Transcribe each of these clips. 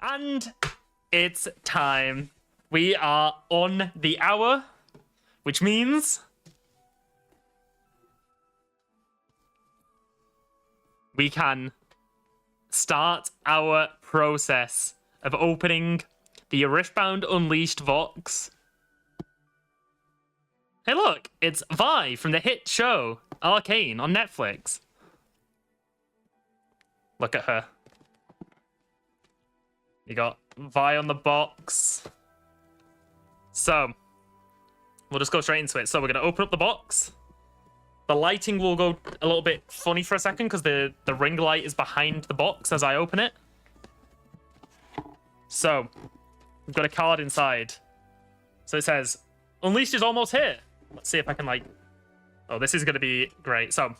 And it's time. We are on the hour, which means we can start our process of opening the Riftbound Unleashed Vox. Hey look, it's Vi from the hit show Arcane on Netflix. Look at her. You got Vi on the box. So, we'll just go straight into it. So we're going to open up the box. The lighting will go a little bit funny for a second because the ring light is behind the box as I open it. So, we've got a card inside. So it says, Unleashed is almost here. Let's see if I can Oh, this is going to be great. So,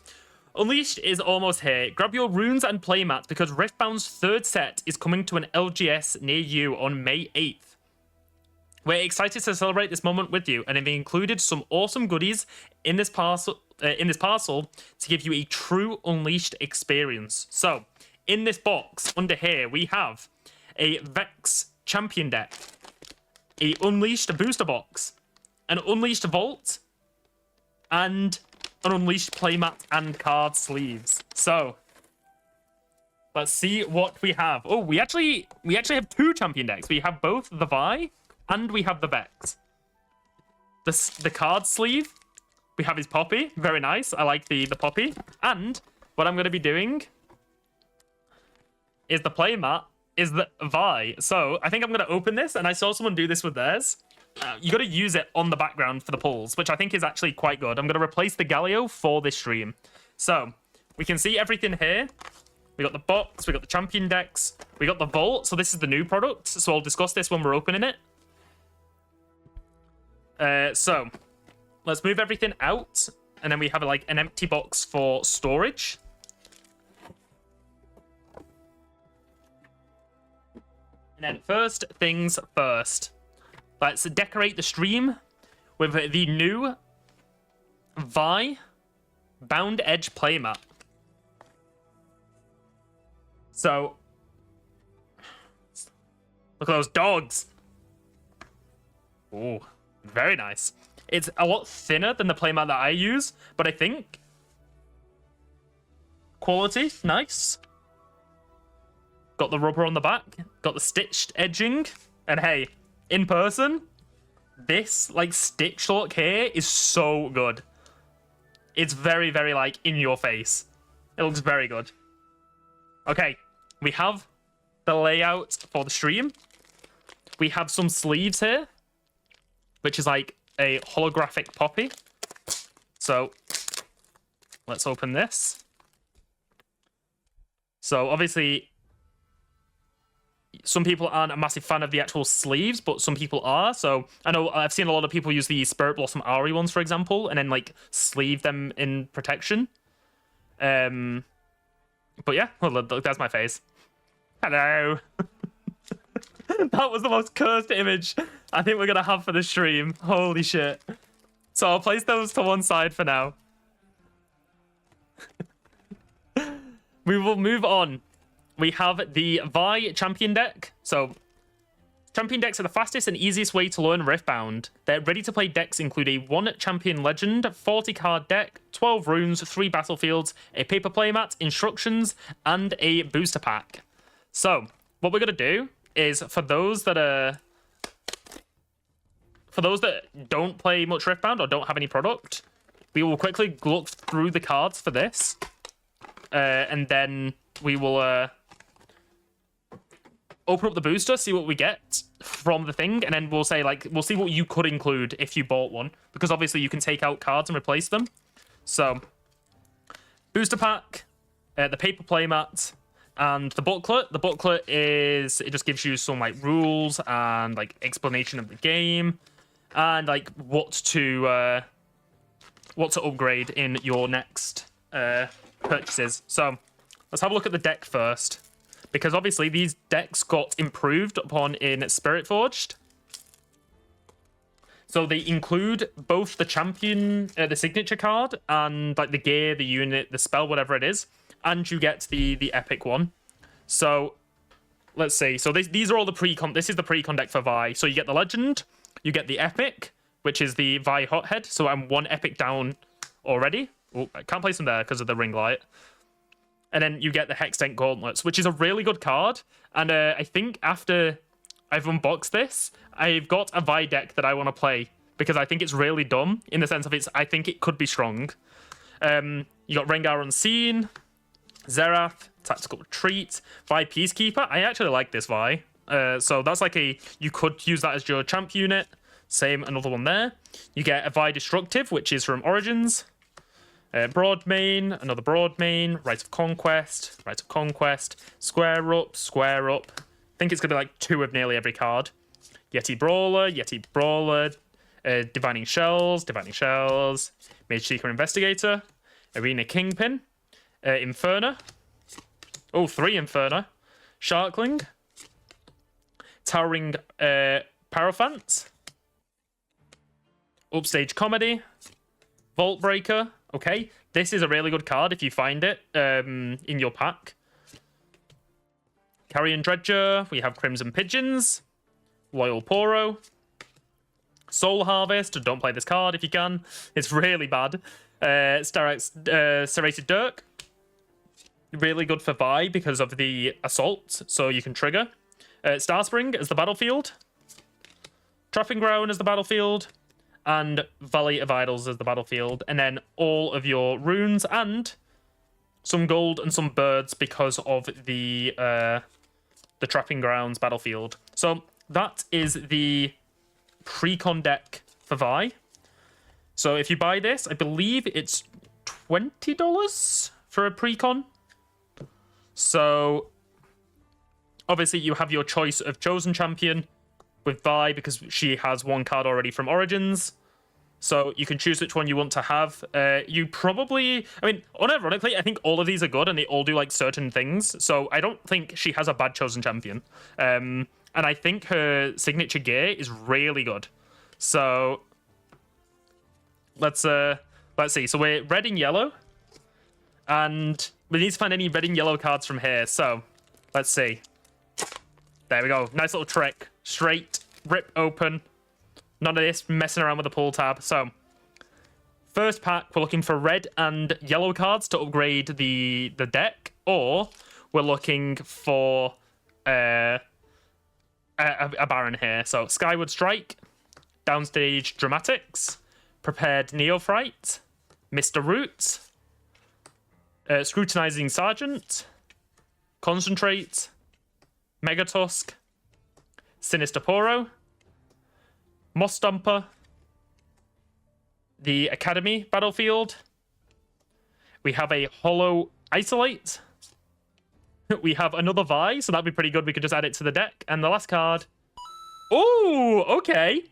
Unleashed is almost here. Grab your runes and playmats because Riftbound's third set is coming to an LGS near you on May 8th. We're excited to celebrate this moment with you and have included some awesome goodies in this parcel to give you a true Unleashed experience. So, in this box under here, we have a Vex Champion Deck, a Unleashed booster box, an Unleashed Vault, and an Unleashed playmat and card sleeves. So, let's see what we have. Oh, we actually have two champion decks. We have both the Vi and we have the Vex. The card sleeve, we have his Poppy. Very nice. I like the Poppy. And what I'm going to be doing is the playmat is the Vi. So I think I'm going to open this, and I saw someone do this with theirs. You got to use it on the background for the pulls, which I think is actually quite good. I'm going to replace the Galio for this stream. So we can see everything here. We got the box, we got the champion decks, we got the Vault. So this is the new product. So I'll discuss this when we're opening it. So let's move everything out, and then we have an empty box for storage. And then first things first, let's decorate the stream with the new Vi Bound Edge playmat. So look at those dogs. Oh, very nice. It's a lot thinner than the playmat that I use, but I think quality, nice. Got the rubber on the back, got the stitched edging, and hey, in person, this stitch look here is so good. It's very, very in your face. It looks very good. Okay, we have the layout for the stream. We have some sleeves here, which is a holographic Poppy. So let's open this. So obviously, some people aren't a massive fan of the actual sleeves, but some people are. So I know I've seen a lot of people use the Spirit Blossom Ari ones, for example, and then sleeve them in protection. But yeah, well, look, that's my face. Hello. That was the most cursed image I think we're gonna have for the stream. Holy shit. So I'll place those to one side for now. We will move on. We have the Vi Champion Deck. So, Champion decks are the fastest and easiest way to learn Riftbound. Their ready-to-play decks include a 1 Champion Legend, 40-card deck, 12 runes, 3 battlefields, a paper playmat, instructions, and a booster pack. So, what we're going to do is, for those that don't play much Riftbound or don't have any product, we will quickly look through the cards for this. And then we will open up the booster, see what we get from the thing, and then we'll say we'll see what you could include if you bought one, because obviously you can take out cards and replace them. So booster pack, the paper playmat, and the booklet. The booklet it just gives you some rules and explanation of the game and what to upgrade in your next purchases. So let's have a look at the deck first, because obviously these decks got improved upon in Spirit Forged. So they include both the champion, the signature card, and the gear, the unit, the spell, whatever it is, and you get the epic one. So let's see. So these are all the pre-con. This is the pre-con deck for Vi. So you get the Legend, you get the Epic, which is the Vi Hothead. So I'm 1 Epic down already. Oh, I can't place them there because of the ring light. And then you get the Hextech Gauntlets, which is a really good card. And I think after I've unboxed this, I've got a Vi deck that I want to play because I think it's really dumb in the sense of I think it could be strong. You got Rengar Unseen, Xerath, Tactical Retreat, Vi Peacekeeper. I actually like this Vi. So that's like you could use that as your champ unit. Same, another one there. You get a Vi Destructive, which is from Origins. Broadmain, another Broadmain, Rite of Conquest, Square Up. I think it's going to be like 2 of nearly every card. Yeti Brawler, Divining Shells, Mage Seeker Investigator, Arena Kingpin, Inferno. Oh, 3 Inferno. Sharkling, Towering Paraphant, Upstage Comedy, Vault Breaker. Okay, this is a really good card if you find it in your pack. Carrion Dredger, we have Crimson Pigeons, Loyal Poro, Soul Harvest, don't play this card if you can, it's really bad. Serrated Dirk, really good for Vi because of the Assault, so you can trigger. Starspring as the battlefield, Trapping Ground as the battlefield, and Valley of Idols as the battlefield, and then all of your runes and some gold and some birds because of the Trapping Grounds battlefield. So that is the pre-con deck for Vi. So if you buy this, I believe it's $20 for a pre-con. So obviously you have your choice of Chosen Champion with Vi because she has 1 card already from Origins. So you can choose which one you want to have. You probably... I mean, unironically, I think all of these are good and they all do, like, certain things. So I don't think she has a bad Chosen Champion. And I think her signature gear is really good. So let's see. So we're red and yellow. And we need to find any red and yellow cards from here. So let's see. There we go. Nice little trick. Straight, rip open. None of this messing around with the pull tab. So, first pack, we're looking for red and yellow cards to upgrade the deck, or we're looking for a Baron here. So, Skyward Strike, Downstage Dramatics, Prepared Neophyte, Mr. Root, Scrutinizing Sergeant, Concentrate, Megatusk, Sinister Poro, Moss Stomper, the Academy battlefield. We have a Hollow Isolate. We have another Vi, so that'd be pretty good. We could just add it to the deck. And the last card. Oh, okay.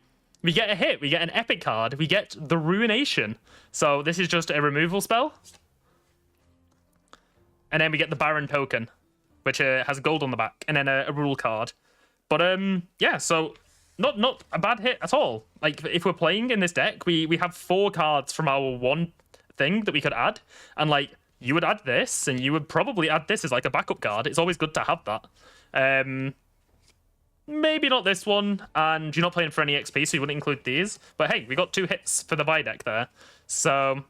We get a hit. We get an epic card. We get the Ruination. So this is just a removal spell. And then we get the Baron token, which has gold on the back, and then a rule card. But yeah, so not a bad hit at all. Like, if we're playing in this deck, we have 4 cards from our 1 thing that we could add, and like you would add this, and you would probably add this as like a backup card. It's always good to have that. Maybe not this one, and you're not playing for any XP, so you wouldn't include these. But hey, we got 2 hits for the Vi deck there. So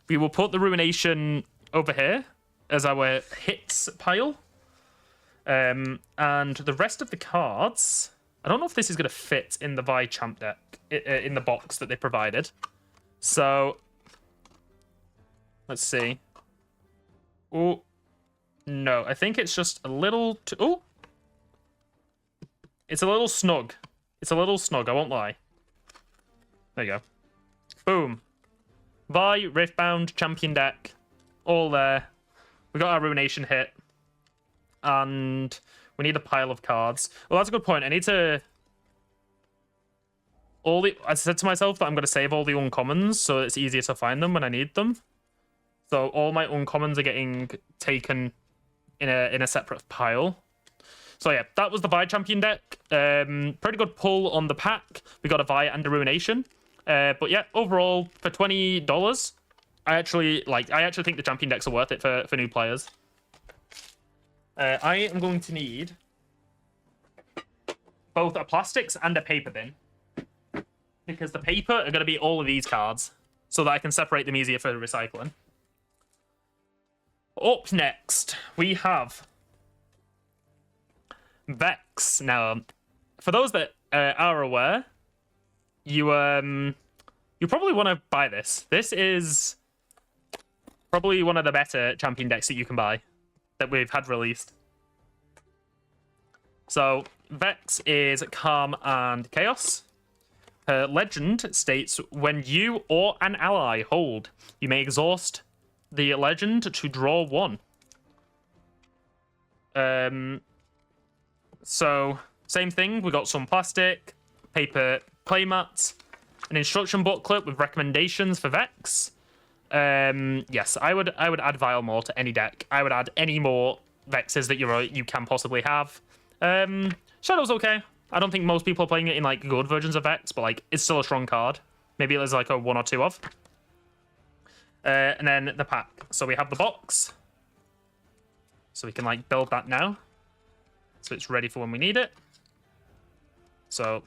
we will put the Ruination over here as our hits pile. And the rest of the cards, I don't know if this is going to fit in the Vi Champ deck, in the box that they provided. So, let's see. Oh, no, I think it's just a little too... Oh! It's a little snug. It's a little snug, I won't lie. There you go. Boom. Vi, Riftbound, Champion deck, all there. We got our Ruination hit. And we need a pile of cards. Well, that's a good point. I need to... I said to myself that I'm going to save all the uncommons so it's easier to find them when I need them. So all my uncommons are getting taken in a separate pile. So yeah, that was the Vi Champion deck. Pretty good pull on the pack. We got a Vi and a Ruination. But yeah, overall, for $20, I actually think the Champion decks are worth it for new players. I am going to need both a plastics and a paper bin, because the paper are going to be all of these cards, so that I can separate them easier for recycling. Up next, we have Vex. Now, for those that are aware, you probably want to buy this. This is probably one of the better champion decks that you can buy that we've had released. So, Vex is Calm and Chaos. Her legend states, when you or an ally hold, you may exhaust the legend to draw 1. So, same thing, we got some plastic, paper playmats, an instruction booklet with recommendations for Vex. Yes, I would add Vile more to any deck. I would add any more Vexes that you can possibly have. Shadow's okay. I don't think most people are playing it in like good versions of Vex, but like it's still a strong card. Maybe there's like a 1 or 2 of. And then the pack. So we have the box. So we can like build that now. So it's ready for when we need it. So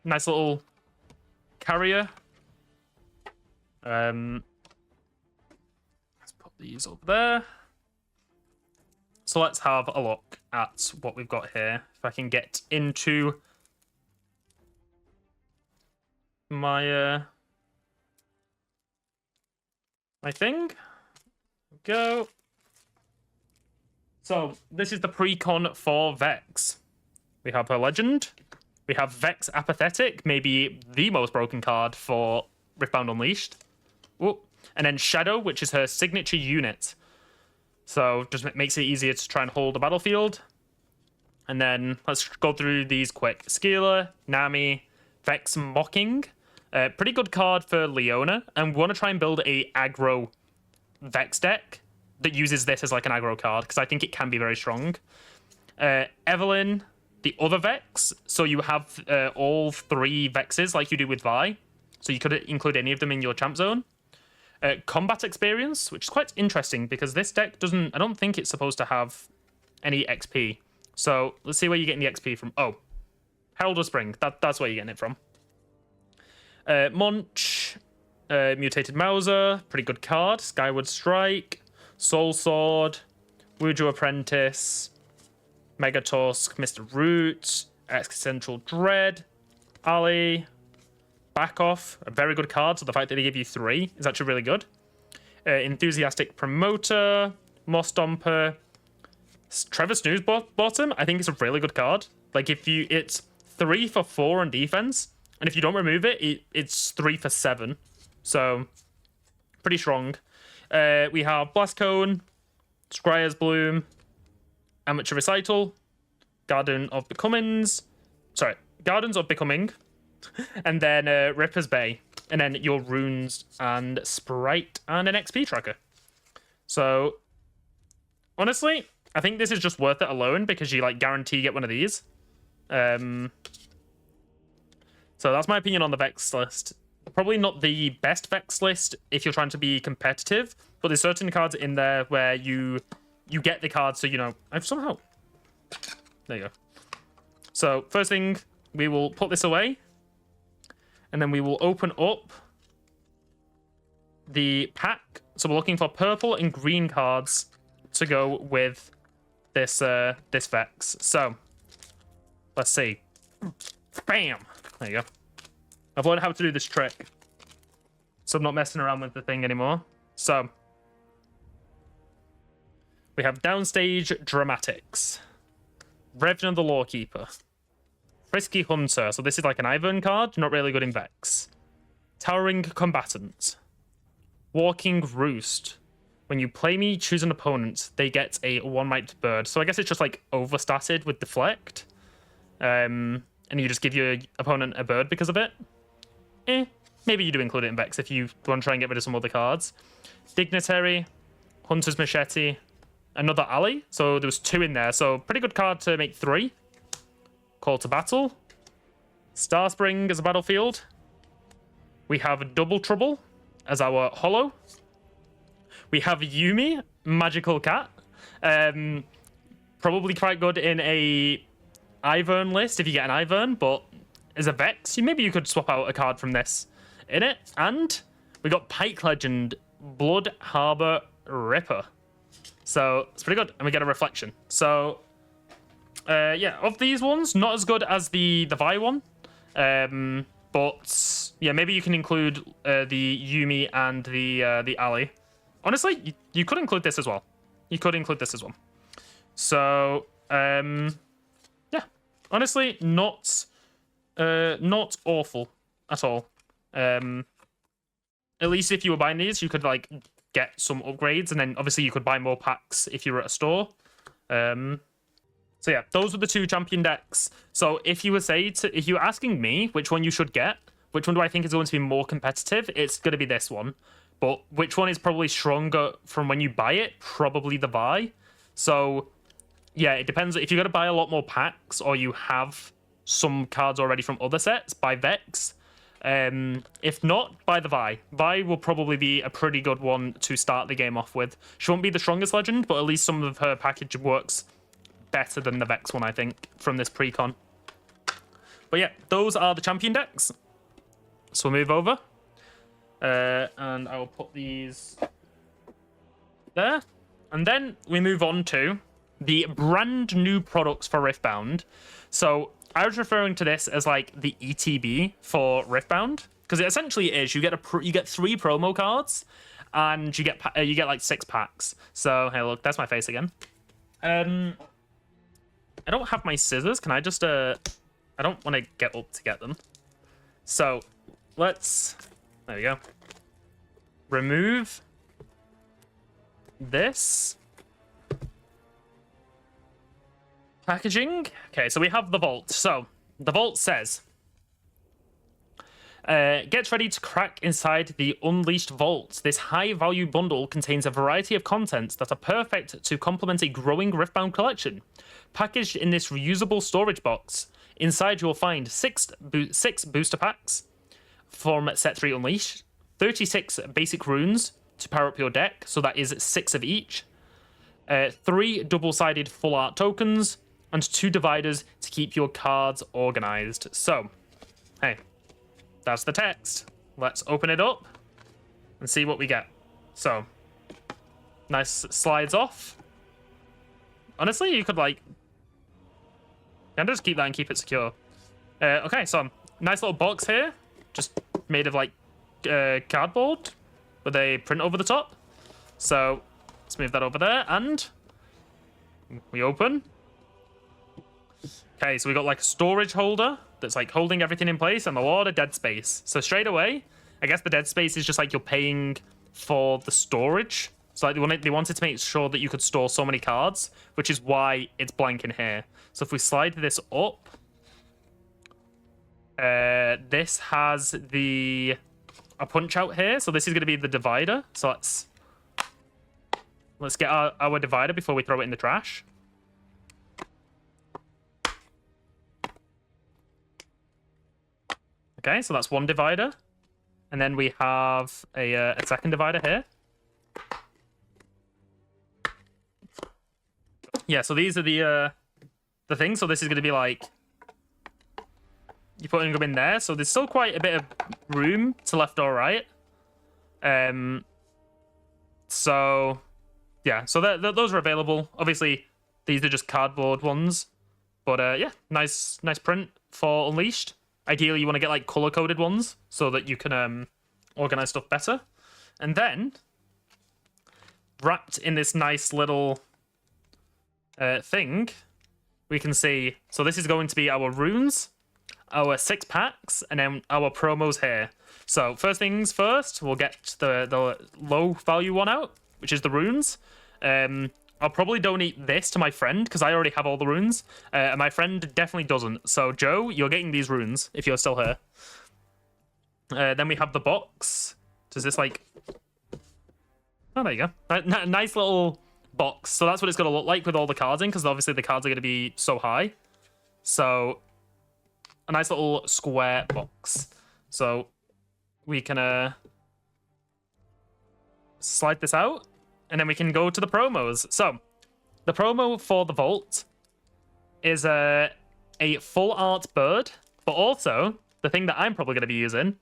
nice little carrier. Let's put these up there. So let's have a look at what we've got here. If I can get into my my thing. Go. So this is the pre-con for Vex. We have her legend. We have Vex Apathetic, maybe the most broken card for Riftbound Unleashed. Ooh. And then Shadow, which is her signature unit. So just makes it easier to try and hold the battlefield. And then let's go through these quick. Skeeler, Nami, Vex Mocking. Pretty good card for Leona. And we want to try and build a aggro Vex deck that uses this as like an aggro card, because I think it can be very strong. Evelyn, the other Vex. So you have all 3 Vexes like you do with Vi. So you could include any of them in your champ zone. Combat experience, which is quite interesting because this deck doesn't... I don't think it's supposed to have any XP. So let's see where you're getting the XP from. Oh, Herald of Spring. That's where you're getting it from. Munch, Mutated Mauser, pretty good card. Skyward Strike, Soul Sword, Wuju Apprentice, Megatusk, Mr. Root, Existential Dread, Ali, Back Off, a very good card, so the fact that they give you 3 is actually really good. Enthusiastic Promoter, Moss Stomper, Trevor Snooze Bottom, I think it's a really good card. Like, it's 3 for 4 on defense, and if you don't remove it, it's 3 for 7. So, pretty strong. We have Blast Cone, Scryer's Bloom, Amateur Recital, Gardens of Becoming, and then Ripper's Bay, and then your runes and Sprite and an XP tracker. So, honestly, I think this is just worth it alone because you like guarantee you get one of these. So that's my opinion on the Vex list. Probably not the best Vex list if you're trying to be competitive, but there's certain cards in there where you get the cards, so you know. I've somehow... There you go. So, first thing, we will put this away. And then we will open up the pack. So we're looking for purple and green cards to go with this this Vex. So let's see. Bam! There you go. I've learned how to do this trick, so I'm not messing around with the thing anymore. So we have Downstage Dramatics, Revenant the Lawkeeper, Frisky Hunter, so this is like an Ivern card, not really good in Vex. Towering Combatant. Walking Roost. When you play me, choose an opponent, they get a 1-white bird. So I guess it's just like overstatted with Deflect. And you just give your opponent a bird because of it. Maybe you do include it in Vex if you want to try and get rid of some other cards. Dignitary, Hunter's Machete, another Ally. So there was 2 in there, so pretty good card to make 3. Call to Battle, Starspring as a battlefield. We have Double Trouble as our holo. We have Yumi, Magical Cat. Probably quite good in a Ivern list if you get an Ivern, but as a Vex, maybe you could swap out a card from this in it. And we got Pike Legend, Blood Harbor Ripper. So it's pretty good. And we get a reflection. So yeah, of these ones, not as good as the Vi one. But yeah, maybe you can include the Yuumi and the Ali. Honestly, you could include this as well. You could include this as well. So yeah, honestly, not awful at all. At least if you were buying these, you could like get some upgrades, and then obviously you could buy more packs if you were at a store. So yeah, those were the 2 champion decks. So if you were asking me which one you should get, which one do I think is going to be more competitive, it's going to be this one. But which one is probably stronger from when you buy it? Probably the Vi. So yeah, it depends. If you're going to buy a lot more packs, or you have some cards already from other sets, buy Vex. If not, buy the Vi. Vi will probably be a pretty good one to start the game off with. She won't be the strongest legend, but at least some of her package works better than the Vex one, I think, from this pre-con. But yeah, those are the champion decks. So we'll move over. And I will put these there. And then we move on to the brand new products for Riftbound. So I was referring to this as like the ETB for Riftbound, because it essentially is. You get 3 promo cards, and you get like 6 packs. So hey, look, that's my face again. I don't have my scissors. Can I just I don't want to get up to get them. So let's, there we go. Remove this packaging. Okay, so we have the vault. So the vault says, get ready to crack inside the Unleashed Vault. This high-value bundle contains a variety of contents that are perfect to complement a growing Riftbound collection. Packaged in this reusable storage box, inside you'll find 6 booster packs from Set 3 Unleashed, 36 basic runes to power up your deck, so that is 6 of each, 3 double-sided full art tokens, and 2 dividers to keep your cards organized. So, hey, that's the text. Let's open it up and see what we get. So, nice slides off. Honestly, you could like, and just keep that and keep it secure. Okay, so nice little box here, just made of like cardboard with a print over the top. So let's move that over there, and we open. Okay, so we got like a storage holder that's like holding everything in place, and a lot of dead space. So straight away, I guess the dead space is just like you're paying for the storage. So like they wanted to make sure that you could store so many cards, which is why it's blank in here. So if we slide this up, this has a punch out here. So this is going to be the divider. So let's get our divider before we throw it in the trash. Okay, so that's one divider. And then we have a second divider here. Yeah, so these are the things. So this is going to be like, you're putting them in there. So there's still quite a bit of room to left or right. So yeah, so those are available. Obviously, these are just cardboard ones. But yeah, nice print for Unleashed. Ideally, you want to get like color-coded ones so that you can organize stuff better. And then, wrapped in this nice little thing, we can see, so this is going to be our runes, our 6 packs, and then our promos here. So first things first, we'll get the low value one out, which is the runes. I'll probably donate this to my friend because I already have all the runes, and my friend definitely doesn't. So Joe, you're getting these runes if you're still here. Then we have the box. Does this like, oh, there you go. Nice little box. So that's what it's going to look like with all the cards in, because obviously the cards are going to be so high. So a nice little square box. So we can slide this out, and then we can go to the promos. So the promo for the vault is a a full art bird, but also the thing that I'm probably going to be using,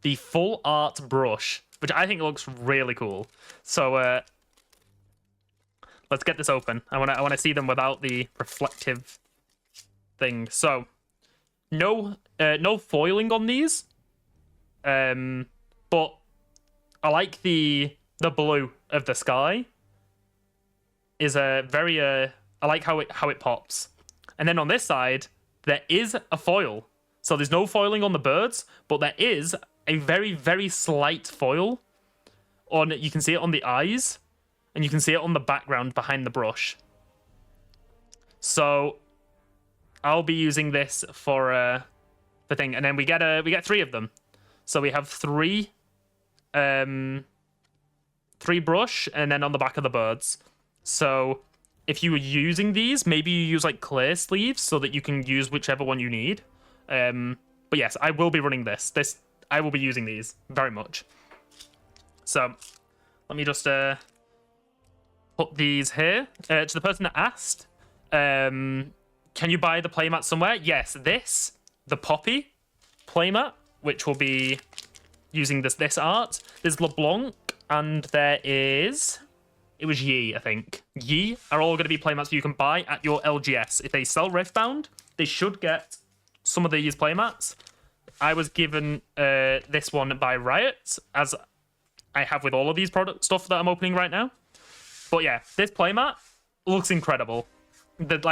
the full art brush, which I think looks really cool. So let's get this open. I want to see them without the reflective thing. So no foiling on these, but I like the blue of the sky. Is a very I like how it pops. And then on this side there is a foil. So there's no foiling on the birds, but there is a very, very slight foil on, you can see it on the eyes, and you can see it on the background behind the brush. So I'll be using this for the thing, and then we get 3 of them. So we have 3 brush, and then on the back of the birds. So if you were using these, maybe you use like clear sleeves so that you can use whichever one you need. But yes, I will be running this. I will be using these very much. So let me just put these here. To the person that asked, can you buy the playmat somewhere? Yes, the Poppy playmat, which will be using this art. There's LeBlanc, and there is... It was Yi, I think. Yi are all going to be playmats you can buy at your LGS. If they sell Riftbound, they should get some of these playmats. I was given this one by Riot, as I have with all of these product stuff that I'm opening right now. But yeah, this playmat looks incredible. This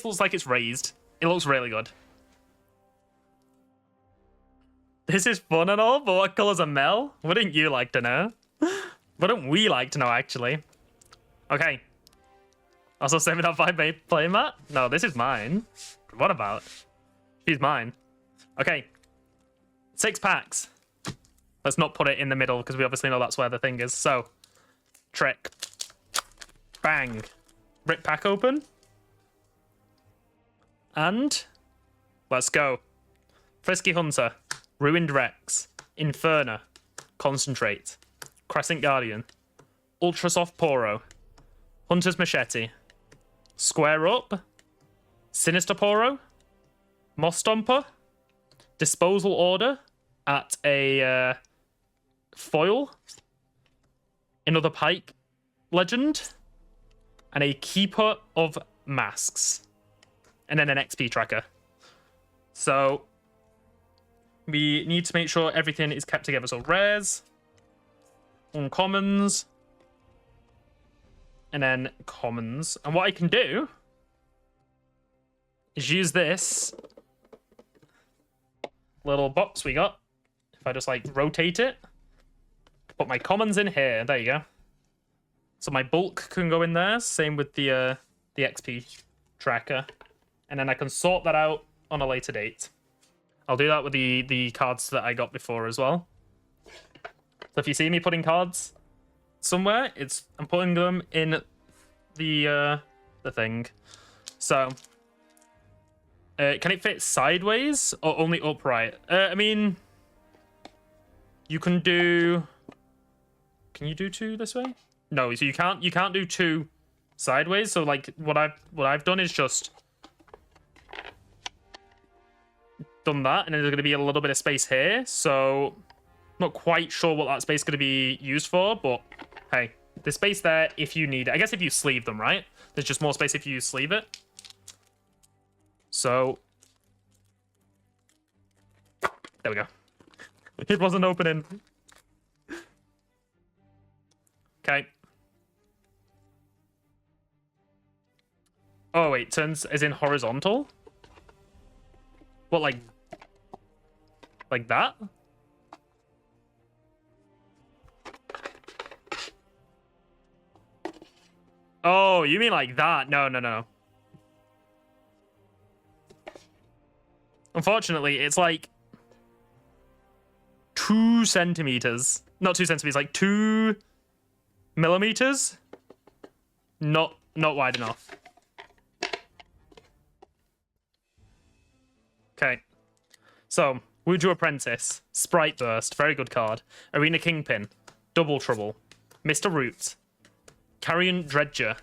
looks like it's raised. It looks really good. This is fun and all, but what colors are Mel? Wouldn't you like to know? Wouldn't we like to know, actually? Okay. Also, send me that 5 playmat? No, this is mine. What about? She's mine. Okay. 6 packs. Let's not put it in the middle, because we obviously know that's where the thing is. So, trick. Bang. Rip pack open. And let's go. Frisky Hunter. Ruined Rex. Inferno. Concentrate. Crescent Guardian, Ultra Soft Poro, Hunter's Machete, Square Up, Sinister Poro, Moss Stomper, Disposal Order at a foil, another Pike Legend, and a Keeper of Masks, and then an XP tracker. So we need to make sure everything is kept together. So rares, uncommons, and then commons. And what I can do is use this little box we got. If I just like rotate it, put my commons in here. There you go. So my bulk can go in there. Same with the XP tracker. And then I can sort that out on a later date. I'll do that with the cards that I got before as well. So if you see me putting cards somewhere, I'm putting them in the thing. So can it fit sideways or only upright? I mean, you can do. Can you do 2 this way? No, so you can't do 2 sideways. So like what I've done is just done that, and then there's going to be a little bit of space here. So not quite sure what that space is going to be used for, but hey, there's space there if you need it. I guess if you sleeve them, right? There's just more space if you sleeve it. So there we go. It wasn't opening. Okay. Oh wait, turns as in horizontal? What, like that? Oh, you mean like that? No. Unfortunately, it's like 2 centimeters. Not 2 centimeters, like 2 millimeters. Not wide enough. Okay. So, Wuju Apprentice, Sprite Burst, very good card. Arena Kingpin, Double Trouble, Mr. Root, Carrion Dredger,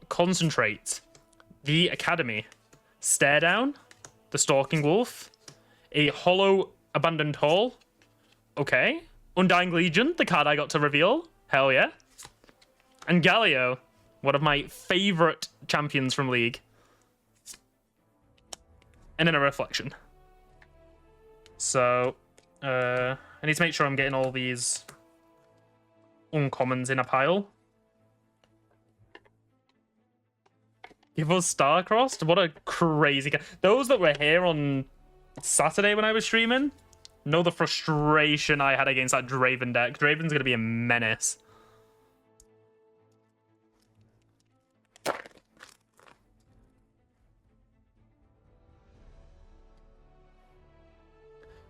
Concentrate, The Academy, Stare Down, the Stalking Wolf, a Hollow Abandoned Hall. Okay. Undying Legion, the card I got to reveal. Hell yeah. And Galio, one of my favorite champions from League. And then a Reflection. So, I need to make sure I'm getting all these uncommons in a pile. Give us Starcrossed? What a crazy... Those that were here on Saturday when I was streaming know the frustration I had against that Draven deck. Draven's going to be a menace.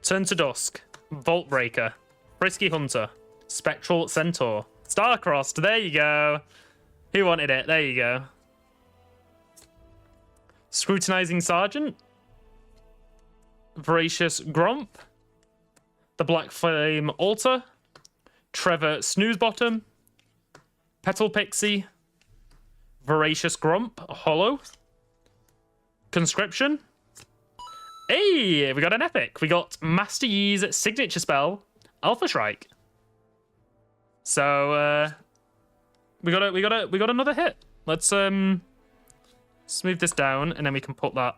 Turn to Dusk, Vault Breaker, Frisky Hunter, Spectral Centaur, Starcrossed. There you go. Who wanted it? There you go. Scrutinizing Sergeant, Voracious Gromp, the Black Flame Altar, Trevor Snoozebottom, Petal Pixie, Voracious Gromp, Hollow, Conscription. Hey, we got an epic. We got Master Yi's signature spell, Alpha Strike. So we got another hit. Let's smooth this down, and then we can put that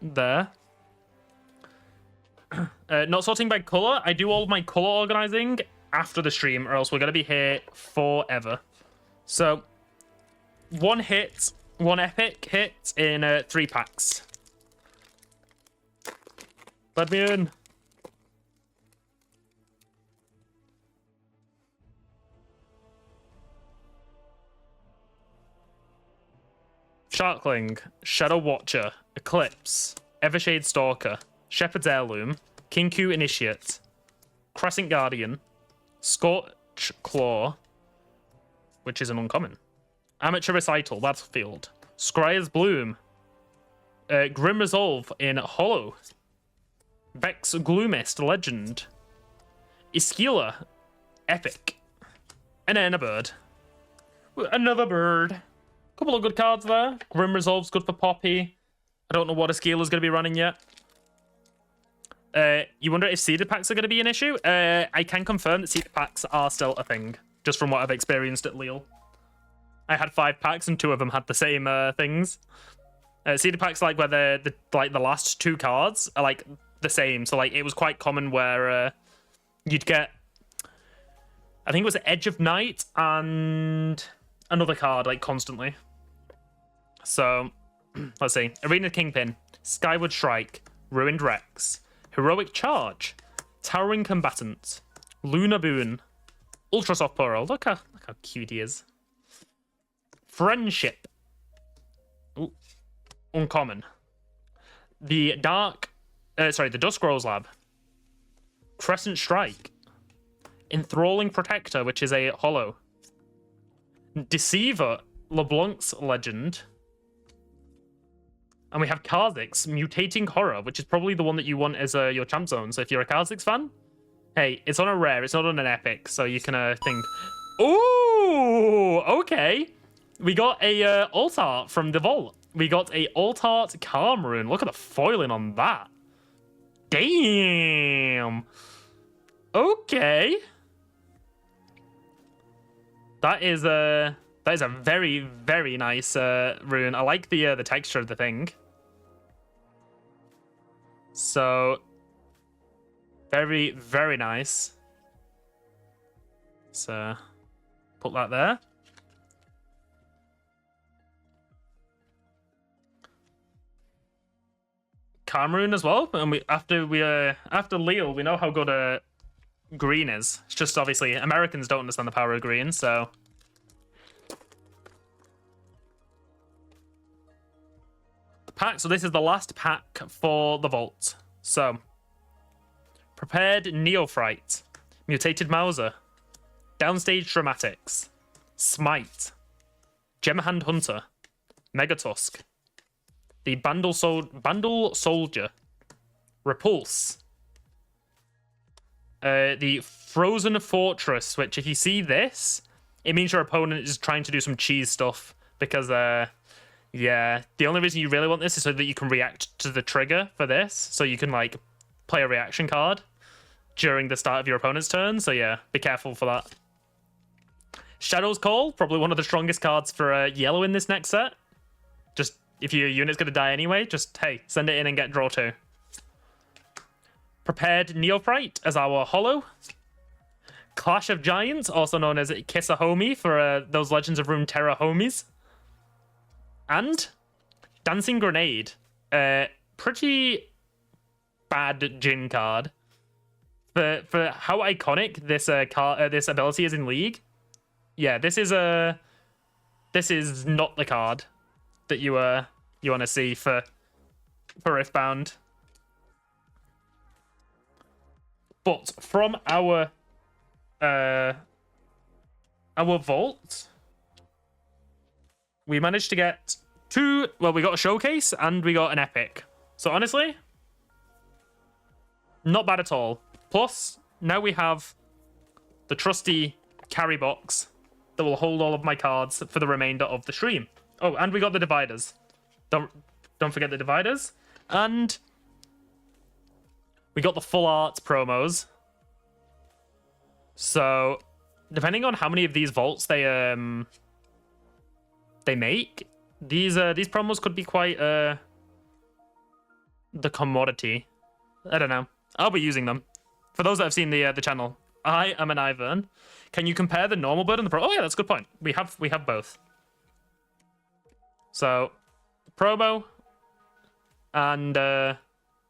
there. Not sorting by color. I do all of my color organizing after the stream, or else we're gonna be here forever. So, one hit, one epic hit in 3 packs. Let me in. Sharkling, Shadow Watcher, Eclipse, Evershade Stalker, Shepherd's Heirloom, Kinku Initiate, Crescent Guardian, Scorch Claw, which is an uncommon, Amateur Recital, Battlefield, Scryer's Bloom, Grim Resolve in Hollow, Vex Gloomist, Legend, Iskila, Epic, and then a bird. Another bird. Couple of good cards there. Grim Resolve's good for Poppy. I don't know what Iskila's going to be running yet. You wonder if seeded packs are going to be an issue? I can confirm that seeded packs are still a thing, just from what I've experienced at Lille. I had 5 packs and 2 of them had the same things. Seeded packs, like where the last 2 cards are like the same. So like it was quite common where you'd get, I think it was Edge of Night and another card like constantly. So let's see: Arena Kingpin, Skyward Strike, Ruined Rex, Heroic Charge, Towering Combatant, Lunar Boon, Ultra Soft Pearl. Look how cute he is. Friendship. Ooh. Uncommon. The Dusk Rose Lab. Crescent Strike. Enthralling Protector, which is a hollow. Deceiver, LeBlanc's Legend. And we have Kha'Zix, Mutating Horror, which is probably the one that you want as your champ zone. So if you're a Kha'Zix fan, hey, it's on a rare, it's not on an epic, so you can think, ooh, okay. We got a alt art from the vault. We got a alt art Calm Rune. Look at the foiling on that. Damn. Okay. That is a very, very nice rune. I like the texture of the thing. So very, very nice. So put that there. Cameroon as well, and after Lille, we know how good green is. It's just obviously Americans don't understand the power of green, so pack. So this is the last pack for the vault. So Prepared Neophyte, Mutated Mauser, Downstage Dramatics, Smite, Gemhand Hunter, Megatusk, the Bandle Soldier, Repulse, the Frozen Fortress, which if you see this, it means your opponent is trying to do some cheese stuff because Yeah, the only reason you really want this is so that you can react to the trigger for this. So you can, like, play a reaction card during the start of your opponent's turn. So yeah, be careful for that. Shadow's Call, probably one of the strongest cards for yellow in this next set. Just, if your unit's going to die anyway, just, hey, send it in and get draw 2. Prepared Neophyte as our holo. Clash of Giants, also known as Kiss a Homie for those Legends of Runeterra homies. And Dancing Grenade. Pretty bad Jhin card. For how iconic this this ability is in League. Yeah, this is not the card that you want to see for Riftbound. But from our vault, we managed to get 2. Well, we got a showcase and we got an epic. So honestly, not bad at all. Plus, now we have the trusty carry box that will hold all of my cards for the remainder of the stream. Oh, and we got the dividers. Don't forget the dividers. And we got the full art promos. So, depending on how many of these vaults they make, these promos could be quite the commodity. I don't know. I'll be using them. For those that have seen the channel, I am an Ivern. Can you compare the normal bird and the pro? Oh yeah, that's a good point. We have both. So, promo and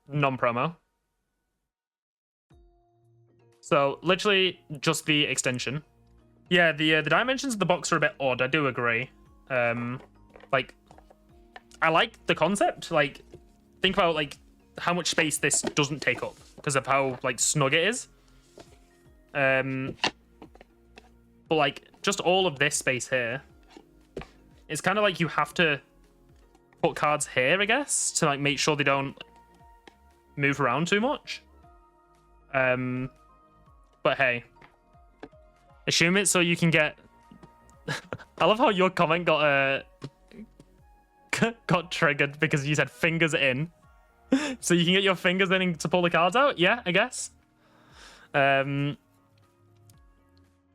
non-promo. So literally just the extension. Yeah, the dimensions of the box are a bit odd. I do agree. Like, I like the concept. Like, think about like how much space this doesn't take up because of how like snug it is. But like just all of this space here, it's kind of like you have to put cards here, I guess, to like make sure they don't move around too much. But hey, assume it so you can get. I love how your comment got got triggered because you said fingers in, so you can get your fingers in to pull the cards out. Yeah, I guess.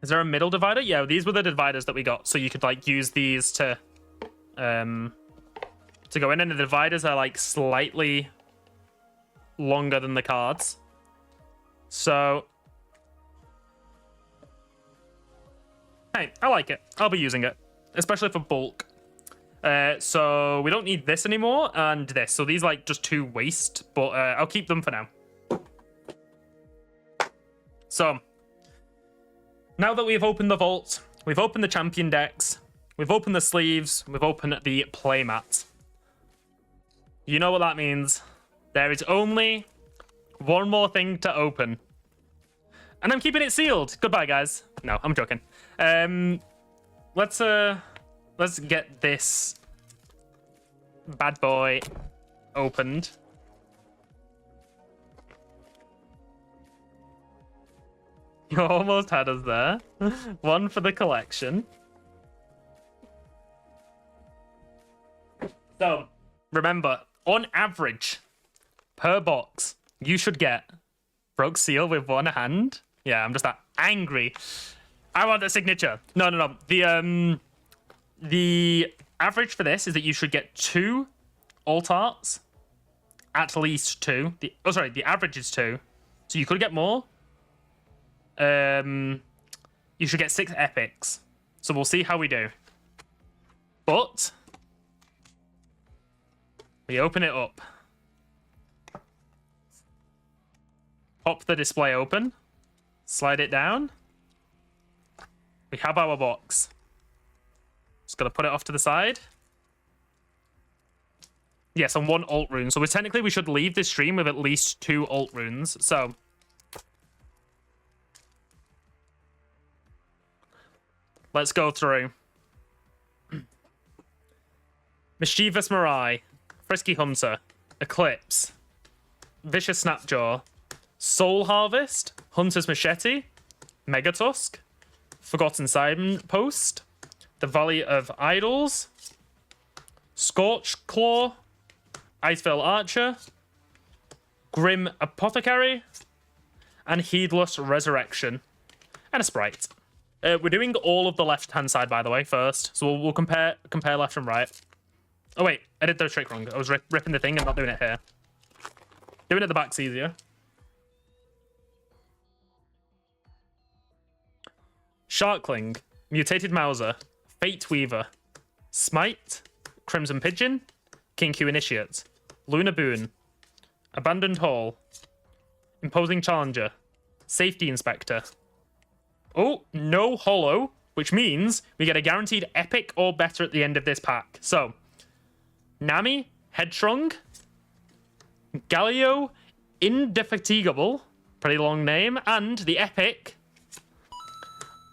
Is there a middle divider? Yeah, these were the dividers that we got, so you could like use these to go in, and the dividers are like slightly longer than the cards. So, hey, I like it. I'll be using it, especially for bulk. So we don't need this anymore, and this. So these like just 2 waste, but I'll keep them for now. So, now that we've opened the vault, we've opened the champion decks, we've opened the sleeves, we've opened the playmat. You know what that means. There is only one more thing to open. And I'm keeping it sealed. Goodbye, guys. No, I'm joking. Let's get this bad boy opened. You almost had us there. One for the collection. So, remember, on average, per box, you should get broke seal with one hand. Yeah, I'm just that angry. I want the signature. No. The average for this is that you should get 2 alt arts. At least 2. The average is 2. So you could get more. You should get 6 epics. So we'll see how we do. But we open it up. Pop the display open. Slide it down. We have our box. Just gotta put it off to the side. Yes, and 1 alt rune. So technically we should leave this stream with at least 2 alt runes. So let's go through. Mischievous Mirai, Frisky Hunter, Eclipse, Vicious Snapjaw, Soul Harvest, Hunter's Machete, Megatusk, Forgotten Signpost, The Valley of Idols, Scorched Claw, Icevale Archer, Grim Apothecary, and Heedless Resurrection, and a Sprite. We're doing all of the left-hand side, by the way, first. So we'll compare left and right. Oh, wait. I did the trick wrong. I was ripping the thing and not doing it here. Doing it at the back's easier. Sharkling, Mutated Mauser, Fate Weaver, Smite, Crimson Pigeon, Kinku Initiate, Lunar Boon, Abandoned Hall, Imposing Challenger, Safety Inspector. Oh, no holo, which means we get a guaranteed epic or better at the end of this pack. So, Nami, Headstrong, Galio, Indefatigable, pretty long name, and the epic.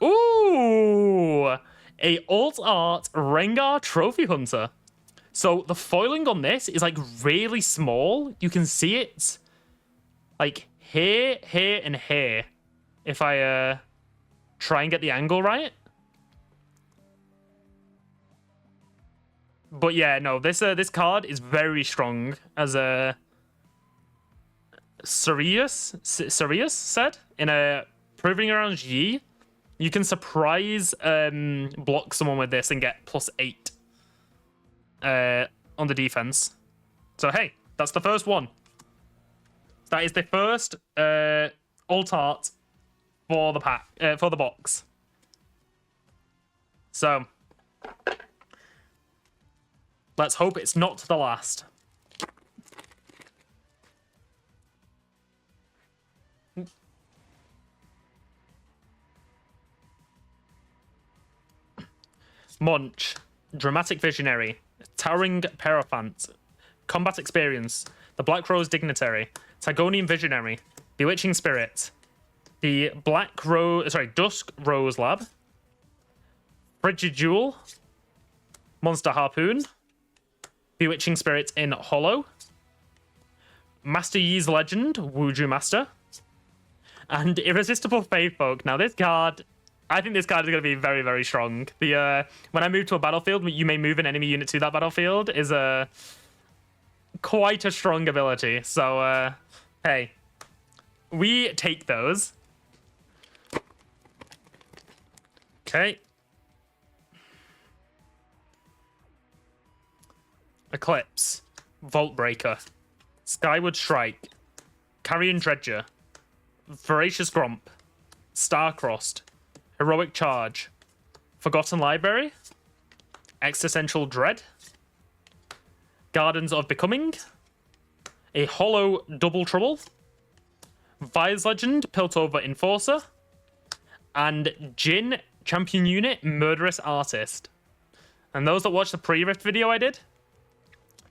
Ooh, a alt art Rengar Trophy Hunter. So the foiling on this is like really small. You can see it like here, here, and here. If I try and get the angle right. But yeah, no, this card is very strong, as Sirius said in a Proving Around Yi. You can surprise block someone with this and get +8 on the defense. So hey, that's the first one. That is the first alt art for the pack, for the box. So let's hope it's not the last. Munch, Dramatic Visionary, Towering Paraphant, Combat Experience, the Black Rose Dignitary, Tagonian Visionary, Bewitching Spirit, the Dusk Rose Lab, Frigid Jewel, Monster Harpoon, Bewitching Spirit in Hollow, Master Yi's Legend, Wuju Master, and Irresistible Faefolk. Now this card, I think this card is going to be very, very strong. The when I move to a battlefield, you may move an enemy unit to that battlefield is quite a strong ability. So, hey, we take those. Okay. Eclipse, Vault Breaker, Skyward Strike, Carrion Dredger, Voracious Gromp, Star-Crossed, Heroic Charge, Forgotten Library, Existential Dread, Gardens of Becoming, a Hollow Double Trouble, Vise Legend, Piltover Enforcer, and Jin, Champion Unit, Murderous Artist. And those that watched the pre-rift video I did,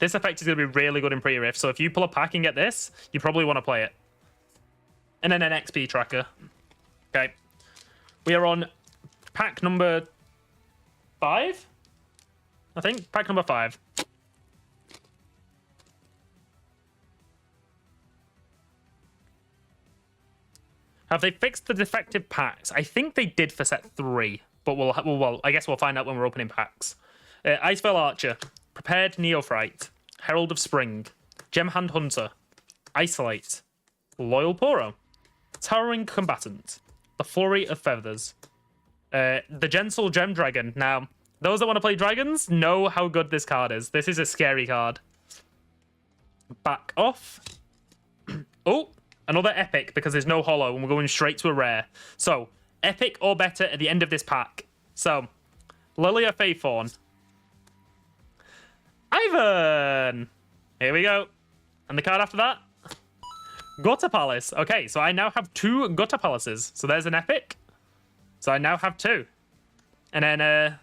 this effect is going to be really good in pre-rift, so if you pull a pack and get this, you probably want to play it. And then an XP tracker. Okay. We are on pack number 5, I think. Pack number 5. Have they fixed the defective packs? I think they did for set 3, but well, I guess we'll find out when we're opening packs. Icevale Archer, Prepared Neophyte, Herald of Spring, Gemhand Hunter, Isolate, Loyal Poro, Towering Combatant, the Flurry of Feathers, the Gentle Gem Dragon. Now, those that want to play dragons know how good this card is. This is a scary card. Back off. Oh, another epic because there's no holo and we're going straight to a rare. So, epic or better at the end of this pack. So, Lilia Faithorn. Ivan! Here we go. And the card after that? Gutter Palace. Okay, so I now have 2 Gutter Palaces. So there's an epic. So I now have 2. And then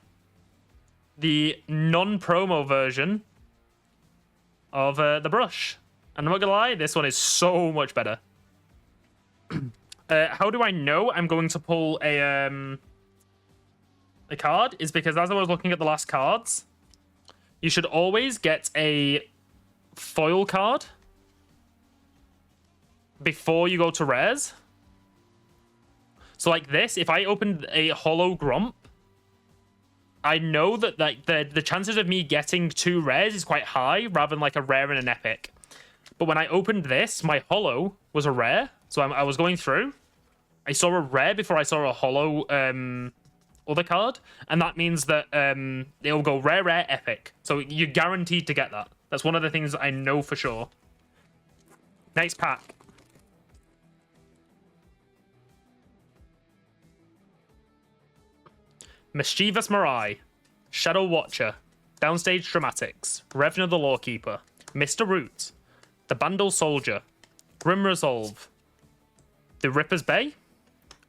the non-promo version of the brush. And I'm not gonna lie, this one is so much better. How do I know I'm going to pull a card? Is because as I was looking at the last cards, you should always get a foil card before you go to rares. So like this, if I opened a holo Gromp, I know that like the chances of me getting 2 rares is quite high, rather than like a rare and an epic. But when I opened this, my holo was a rare, so I was going through. I saw a rare before I saw a holo other card, and that means that it'll go rare, rare, epic. So you're guaranteed to get that. That's one of the things that I know for sure. Next pack. Mischievous Mirai, Shadow Watcher, Downstage Dramatics, Revna the Lawkeeper, Mr. Root, the Bandle Soldier, Grim Resolve, the Ripper's Bay,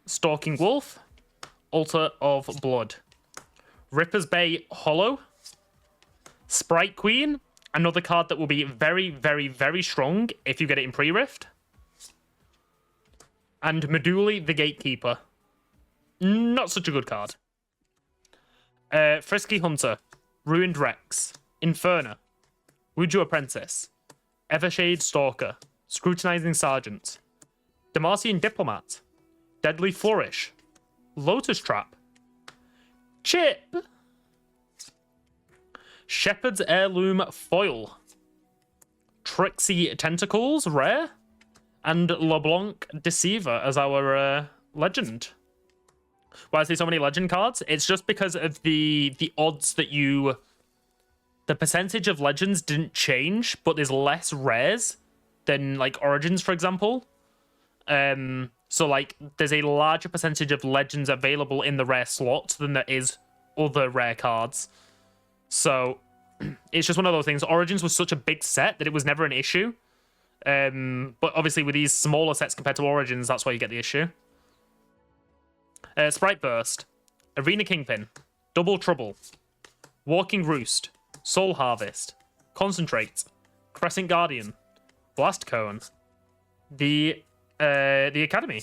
Stalking Wolf, Altar of Blood, Ripper's Bay Hollow, Sprite Queen, another card that will be very, very, very strong if you get it in pre-rift, and Meduli the Gatekeeper. Not such a good card. Frisky Hunter, Ruined Rex, Inferna, Wuju Apprentice, Evershade Stalker, Scrutinizing Sergeant, Damartian Diplomat, Deadly Flourish, Lotus Trap, Chip, Shepherd's Heirloom Foil, Trixie Tentacles Rare, and LeBlanc Deceiver as our legend. Why I see so many legend cards? It's just because of the odds that you... The percentage of legends didn't change, but there's less rares than, like, Origins, for example. So, like, there's a larger percentage of legends available in the rare slot than there is other rare cards. So, it's just one of those things. Origins was such a big set that it was never an issue. But obviously, with these smaller sets compared to Origins, that's why you get the issue. Sprite Burst, Arena Kingpin, Double Trouble, Walking Roost, Soul Harvest, Concentrate, Crescent Guardian, Blast Cone, the Academy,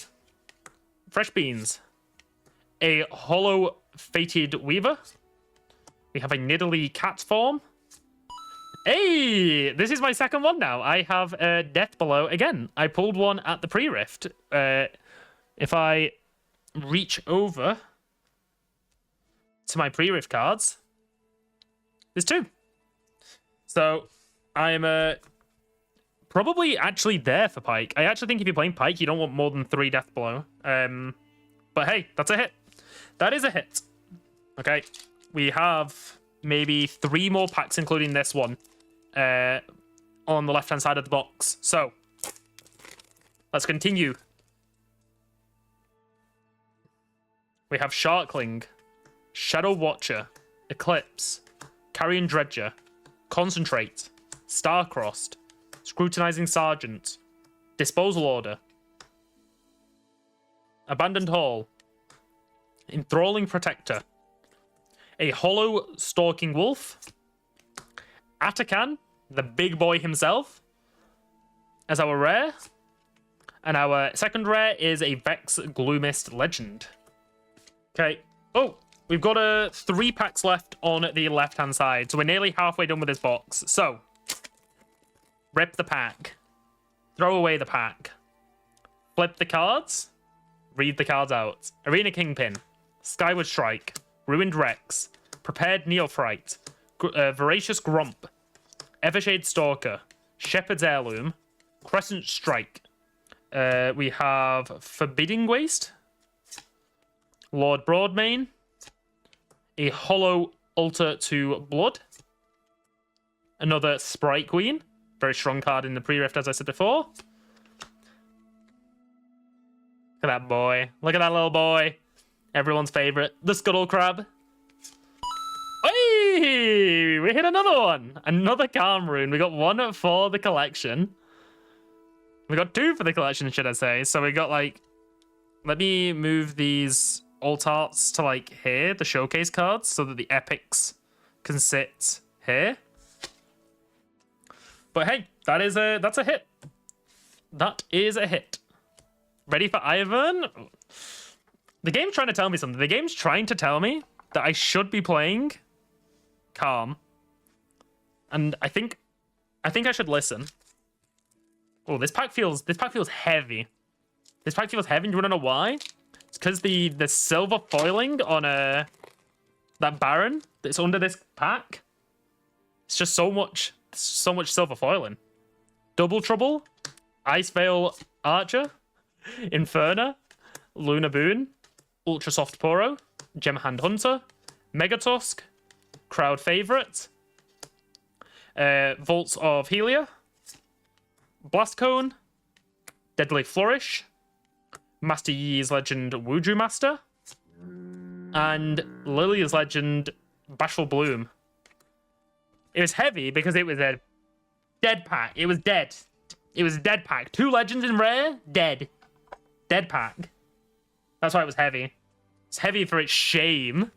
Fresh Beans, a Hollow Fated Weaver. We have a Nidalee Cat form. Hey, this is my second one now. I have Death Below again. I pulled one at the pre-rift. If I reach over to my pre-rift cards, there's 2. So I'm probably actually there for Pike. I actually think if you're playing Pike, you don't want more than 3 Death Below. But hey, that's a hit. That is a hit. Okay, we have maybe 3 more packs, including this one, on the left-hand side of the box. So let's continue. We have Sharkling, Shadow Watcher, Eclipse, Carrion Dredger, Concentrate, Starcrossed, Scrutinizing Sergeant, Disposal Order, Abandoned Hall, Enthralling Protector, a Hollow Stalking Wolf, Atakan, the big boy himself, as our rare, and our second rare is a Vex Gloomist Legend. Okay. Oh, we've got 3 packs left on the left-hand side, so we're nearly halfway done with this box. So, rip the pack, throw away the pack, flip the cards, read the cards out. Arena Kingpin, Skyward Strike, Ruined Rex, Prepared Neophyte, Voracious Grump, Evershade Stalker, Shepherd's Heirloom, Crescent Strike. We have Forbidding Waste, Lord Broadmain, a Hollow Altar to Blood, another Sprite Queen, very strong card in the pre-rift, as I said before. Look at that boy. Look at that little boy. Everyone's favorite, the Scuttle Crab. Hey, we hit another one. Another Calm Rune. We got 1 for the collection. We got 2 for the collection, should I say. So we got, like... Let me move these alt arts to, like, here, the showcase cards, so that the epics can sit here. But hey, that's a hit. That is a hit. Ready for Ivan? The game's trying to tell me something. The game's trying to tell me that I should be playing Calm. And I think I should listen. Oh, this pack feels heavy. This pack feels heavy. Do you want to know why? It's because the silver foiling on that Baron that's under this pack. It's just so much silver foiling. Double Trouble, Ice Veil Archer, Inferna, Luna Boon, Ultra Soft Poro, Gem Hand Hunter, Mega Tusk, Crowd Favorite, Vaults of Helia, Blast Cone, Deadly Flourish, Master Yi's Legend Wuju Master, and Lily's Legend Bashful Bloom. It was heavy because it was a dead pack. It was dead. It was a dead pack. 2 legends in rare, dead. Dead pack. That's why it was heavy. It's heavy for its shame.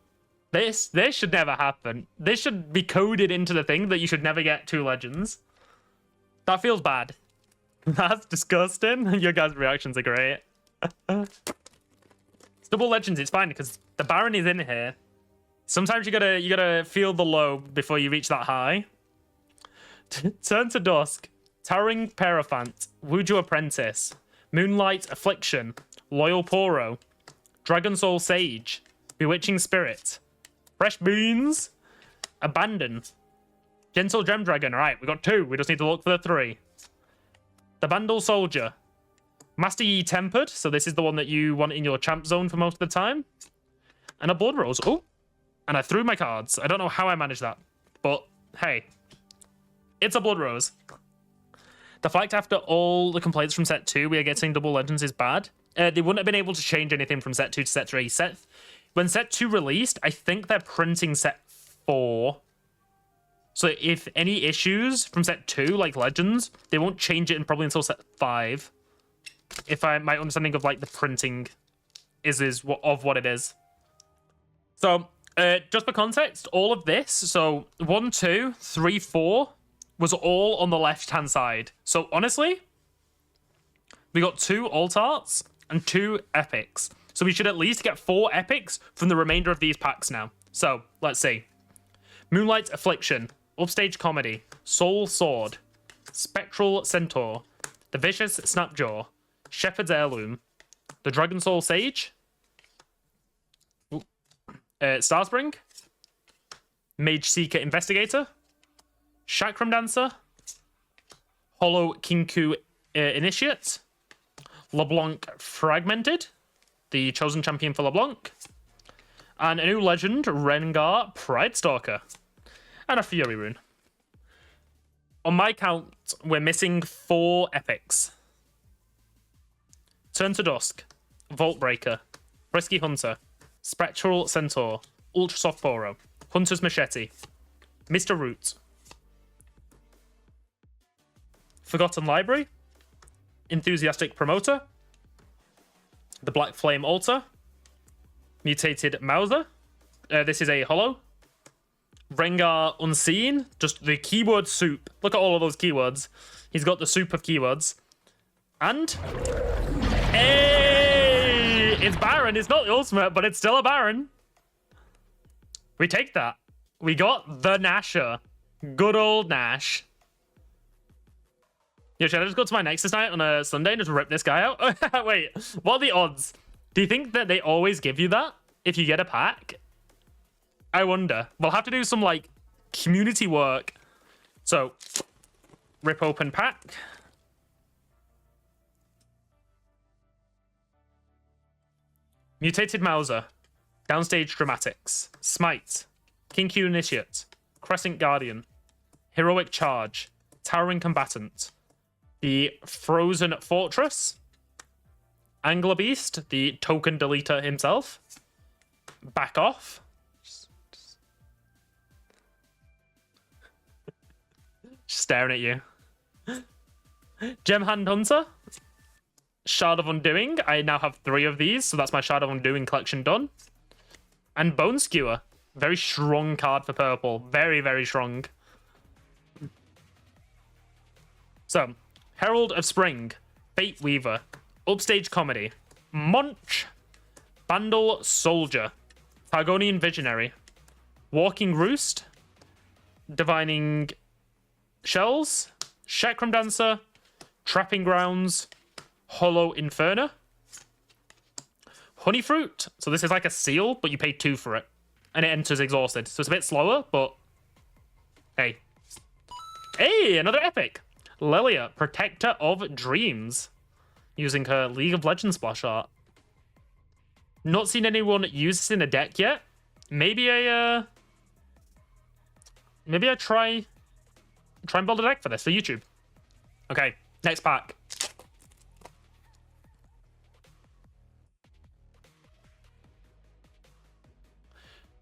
This should never happen. This should be coded into the thing that you should never get 2 legends. That feels bad. That's disgusting. Your guys' reactions are great. It's double legends. It's fine because the Baron is in here. Sometimes you gotta feel the low before you reach that high. Turn to Dusk, Towering Paraphant, Wuju Apprentice, Moonlight Affliction, Loyal Poro, Dragon Soul Sage, Bewitching Spirit, Fresh Beans, Abandon, Gentle Gem Dragon. All right, we got 2. We just need to look for the 3. The Vandal Soldier, Master Yi Tempered. So this is the one that you want in your champ zone for most of the time, and a Blood Rose. Oh. And I threw my cards. I don't know how I managed that. But, hey. It's a Blood Rose. The fact after all the complaints from set 2 we are getting double legends is bad. They wouldn't have been able to change anything from set 2 to set 3. When set 2 released, I think they're printing set 4. So if any issues from set 2, like legends, they won't change it probably until set 5. If my understanding of like the printing is of what it is. So... just for context, all of this, so 1, 2, 3, 4 was all on the left-hand side. So honestly, we got 2 alt arts and 2 epics. So we should at least get 4 epics from the remainder of these packs now. So let's see. Moonlight Affliction, Upstage Comedy, Soul Sword, Spectral Centaur, The Vicious Snapjaw, Shepherd's Heirloom, the Dragon Soul Sage, Starspring, Mage Seeker Investigator, Chakram Dancer, Hollow Kinku Initiate, LeBlanc Fragmented, the chosen champion for LeBlanc, and a new legend, Rengar Pride Stalker, and a Fury Rune. On my count, we're missing 4 epics. Turn to Dusk, Vault Breaker, Frisky Hunter, Spectral Centaur, Ultra Soft Poro, Hunter's Machete, Mr. Root, Forgotten Library, Enthusiastic Promoter, the Black Flame Altar, Mutated Mauser, this is a holo, Rengar Unseen, just the keyword soup. Look at all of those keywords. He's got the soup of keywords. And... hey! It's Baron. It's not the ultimate, but it's still a Baron. We take that. We got the Nasher. Good old Nash. Yo, should I just go to my Nexus night on a Sunday and just rip this guy out? Wait, what are the odds? Do you think that they always give you that if you get a pack? I wonder. We'll have to do some, like, community work. So, rip open pack. Mutated Mauser, Downstage Dramatics, Smite, Kinku Initiate, Crescent Guardian, Heroic Charge, Towering Combatant, the Frozen Fortress, Angler Beast, the token deleter himself, Back Off, just staring at you, Gem Hand Hunter, Shard of Undoing. I now have 3 of these, so that's my Shard of Undoing collection done. And Bone Skewer. Very strong card for purple. Very, very strong. So, Herald of Spring, Fate Weaver, Upstage Comedy, Munch, Vandal Soldier, Targonian Visionary, Walking Roost, Divining Shells, Chakram Dancer, Trapping Grounds, Hollow Inferno, Honey Fruit. So this is like a seal, but you pay 2 for it. and it enters exhausted. So it's a bit slower, but hey. Hey, another epic. Lilia, Protector of Dreams. Using her League of Legends splash art. Not seen anyone use this in a deck yet. Maybe I try and build a deck for this for YouTube. Okay, next pack.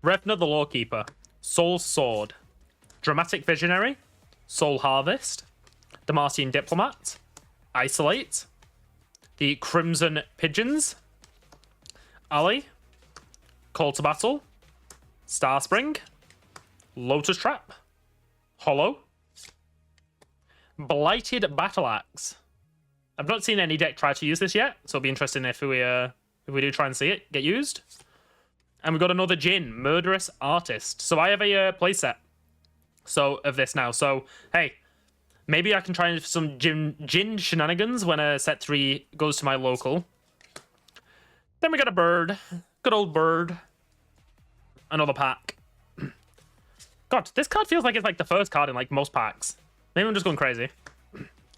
Revna the Lawkeeper, Soul Sword, Dramatic Visionary, Soul Harvest, the Martian Diplomat, Isolate, the Crimson Pigeons, Alley, Call to Battle, Starspring, Lotus Trap, Hollow, Blighted Battle Axe. I've not seen any deck try to use this yet, so it'll be interesting if we do try and see it get used. And we've got another Jin, Murderous Artist. So I have a playset of this now. So, hey, maybe I can try some Jin shenanigans when set 3 goes to my local. Then we got a bird. Good old bird. Another pack. God, this card feels like it's like the first card in like most packs. Maybe I'm just going crazy.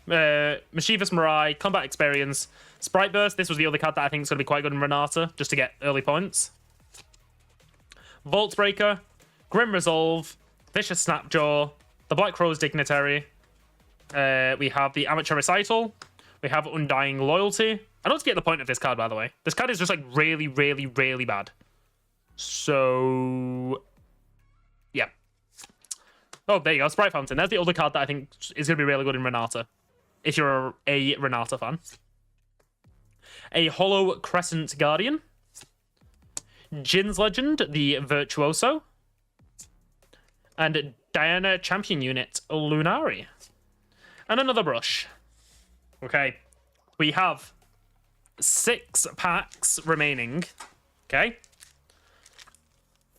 Mischievous Mirai, Combat Experience, Sprite Burst. This was the other card that I think is going to be quite good in Renata, just to get early points. Vault Breaker, Grim Resolve, Vicious Snapjaw, the Black Crow's Dignitary. We have the Amateur Recital. We have Undying Loyalty. I don't get the point of this card, by the way. This card is just like really, really, really bad. So, yeah. Oh, there you go. Sprite Fountain. There's the other card that I think is going to be really good in Renata. If you're a Renata fan. A Hollow Crescent Guardian. Jin's Legend, the Virtuoso. And Diana Champion Unit, Lunari. And another brush. Okay. We have 6 packs remaining. Okay.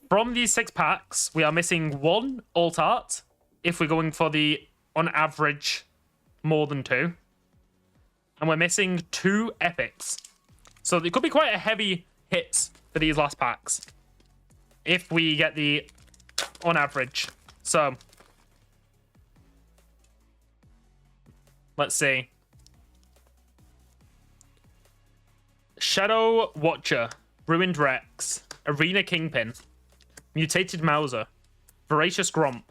From these 6 packs, we are missing 1 alt art. If we're going for the, on average, more than 2. And we're missing 2 epics. So it could be quite a heavy hit for these last packs. If we get the, on average. So, let's see. Shadow Watcher, Ruined Rex, Arena Kingpin, Mutated Mauser, Voracious Gromp,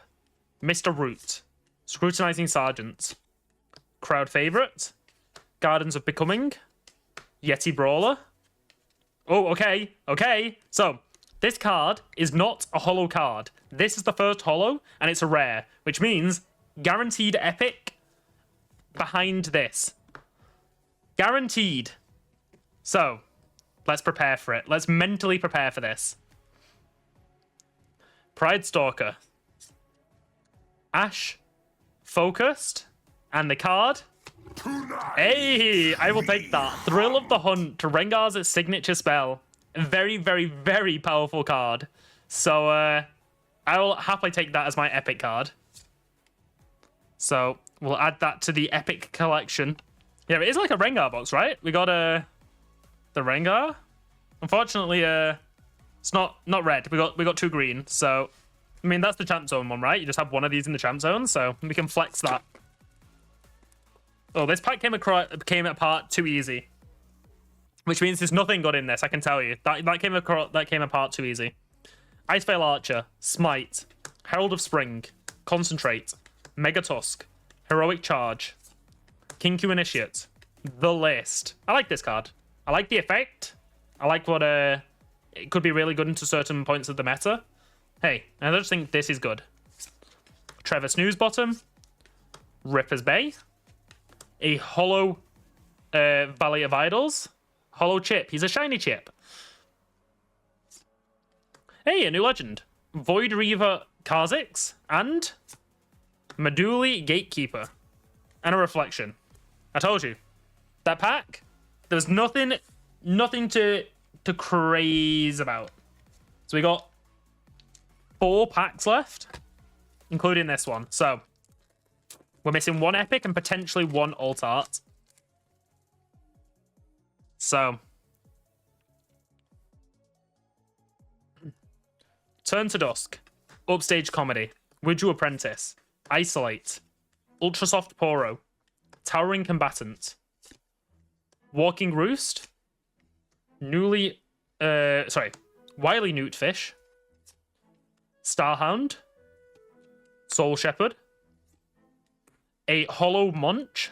Mr. Root, Scrutinizing Sergeant, Crowd Favorite, Gardens of Becoming, Yeti Brawler. Oh, okay, okay. So, this card is not a holo card. This is the first holo, and it's a rare, which means guaranteed epic behind this. Guaranteed. So, let's prepare for it. Let's mentally prepare for this. Pride Stalker. Ash. Focused. And the card. Hey, I will take that. Thrill of the Hunt. Rengar's signature spell. Very, very, very powerful card. So, I will happily take that as my epic card. So, we'll add that to the epic collection. Yeah, it is like a Rengar box, right? We got the Rengar. Unfortunately, it's not red. We got 2 green. So, I mean, that's the Champ Zone one, right? You just have one of these in the Champ Zone, so we can flex that. Oh, this pack came apart too easy, which means there's nothing good in this. I can tell you that came apart too easy. Iceveil Archer, Smite, Herald of Spring, Concentrate, Mega Tusk, Heroic Charge, Kinku Initiate, The List. I like this card. I like the effect. I like what it could be really good into certain points of the meta. Hey, I just think this is good. Trevor Snoozebottom, Ripper's Bay, a Hollow Valley of Idols, Hollow Chip. He's a shiny chip. Hey, a new legend. Void Reaver Kha'Zix and Meduli Gatekeeper. And a Reflection. I told you. That pack, there's nothing to craze about. So we got 4 packs left, including this one. So we're missing 1 epic and potentially 1 alt art. So Turn to Dusk, Upstage Comedy, Would You Apprentice, Isolate, Ultrasoft Poro, Towering Combatant, Walking Roost, Wily Newtfish, Starhound, Soul Shepherd, a Hollow Munch,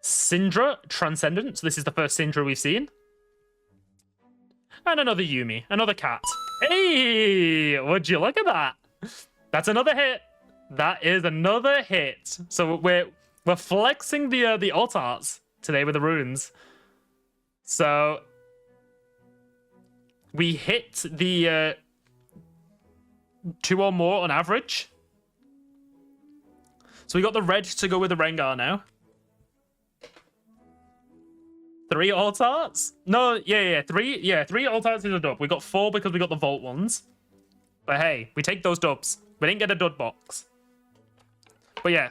Syndra Transcendent. So this is the first Syndra we've seen. And another Yuumi, another cat. Hey, would you look at that? That's another hit. That is another hit. So we're flexing the alt arts today with the runes. So we hit the 2 or more on average. So we got the red to go with the Rengar now. 3 alt arts? No, yeah, 3. Yeah, 3 alt arts is a dub. We got 4 because we got the vault ones. But hey, we take those dubs. We didn't get a dud box. But yeah,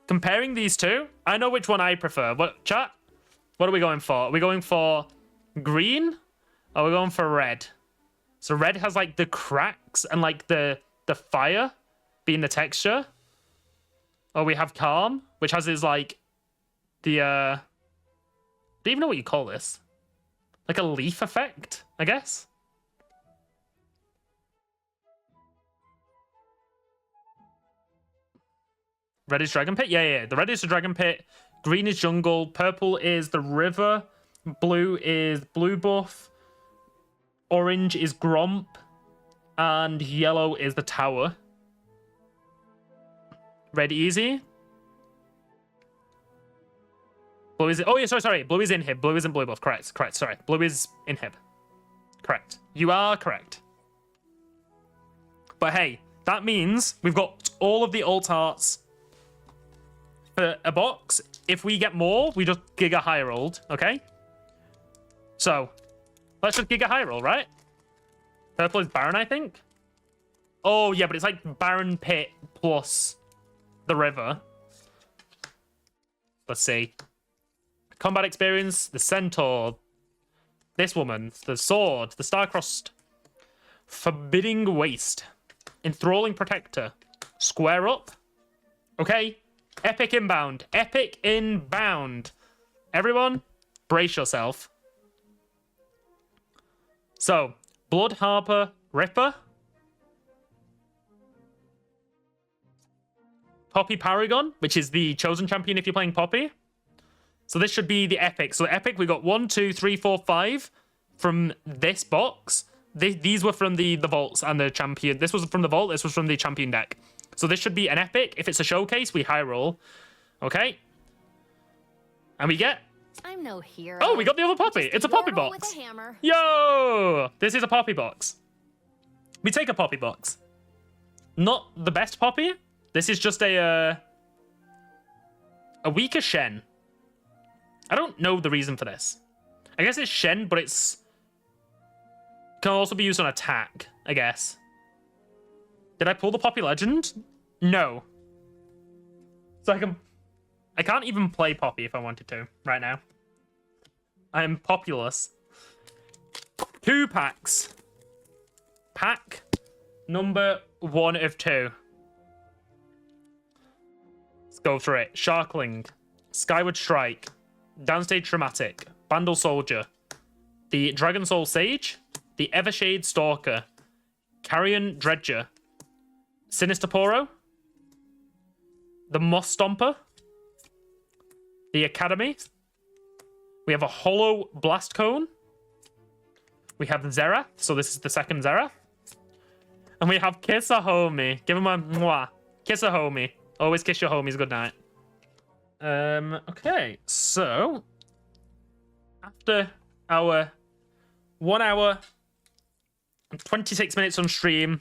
comparing these two, I know which one I prefer. What, chat? What are we going for? Are we going for green? Or are we going for red? So red has like the cracks and like the fire being the texture. Or we have calm, which has his like the I don't even know what you call this. Like a leaf effect, I guess. Red is Dragon Pit? Yeah. The red is the Dragon Pit. Green is Jungle. Purple is the River. Blue is Blue Buff. Orange is Gromp. And yellow is the Tower. Red easy. Blue is... Oh, yeah, sorry. Blue is Inhib. Blue isn't Blue Buff. Correct. Sorry. Blue is Inhib. Correct. You are correct. But hey, that means we've got all of the alt arts for a box. If we get more, we just Giga High Rolled, okay? So, let's just Giga High Roll, right? Purple is Baron, I think? Oh, yeah, but it's like Baron Pit plus the River. Let's see. Combat experience, the Centaur, this woman, the Sword, the Star-Crossed, Forbidding Waste, Enthralling Protector, Square Up, okay? Epic Inbound, Epic Inbound. Everyone, brace yourself. So, Blood Harper Ripper, Poppy Paragon, which is the chosen champion if you're playing Poppy. So this should be the epic. So epic, we got 1, 2, 3, 4, 5 from this box. These were from the vaults and the champion. This was from the vault. This was from the champion deck. So this should be an epic. If it's a showcase, we high roll. Okay. And we get... I'm no hero. Oh, we got the other Poppy. It's a Poppy box. With a hammer. Yo! This is a Poppy box. We take a Poppy box. Not the best Poppy. This is just a weaker Shen. I don't know the reason for this. I guess it's Shen, but it's... can also be used on attack, I guess. Did I pull the Poppy Legend? No. So I can't even play Poppy if I wanted to right now. I am populous. 2 packs. Pack number 1 of 2. Let's go through it. Sharkling, Skyward Strike, Downstage Traumatic, Bandle Soldier, the Dragon Soul Sage, the Evershade Stalker, Carrion Dredger, Sinister Poro, the Moss Stomper, the Academy. We have a Hollow Blast Cone. We have Zerath, so this is the second Zerath. And we have Kiss a Homie. Give him a mwah. Kiss a homie. Always kiss your homies goodnight. Okay, so after our 1 hour and 26 minutes on stream,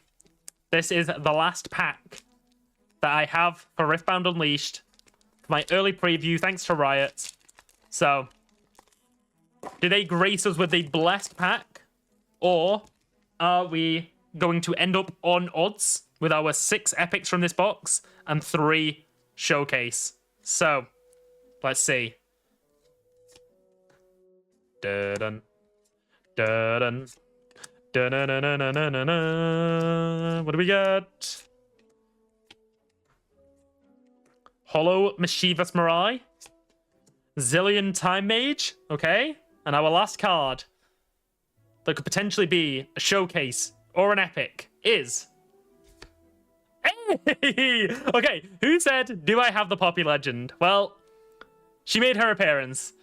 this is the last pack that I have for Riftbound Unleashed. My early preview, thanks to Riot. So, do they grace us with a blessed pack? Or are we going to end up on odds with our 6 epics from this box and 3 showcase? So, let's see. Dun dun dun Da-na-na-na-na-na-na. What do we get? Hollow Mischievous Mirai. Zillion Time Mage. Okay. And our last card that could potentially be a showcase or an epic is... Hey! Okay, who said, do I have the Poppy Legend? Well, she made her appearance.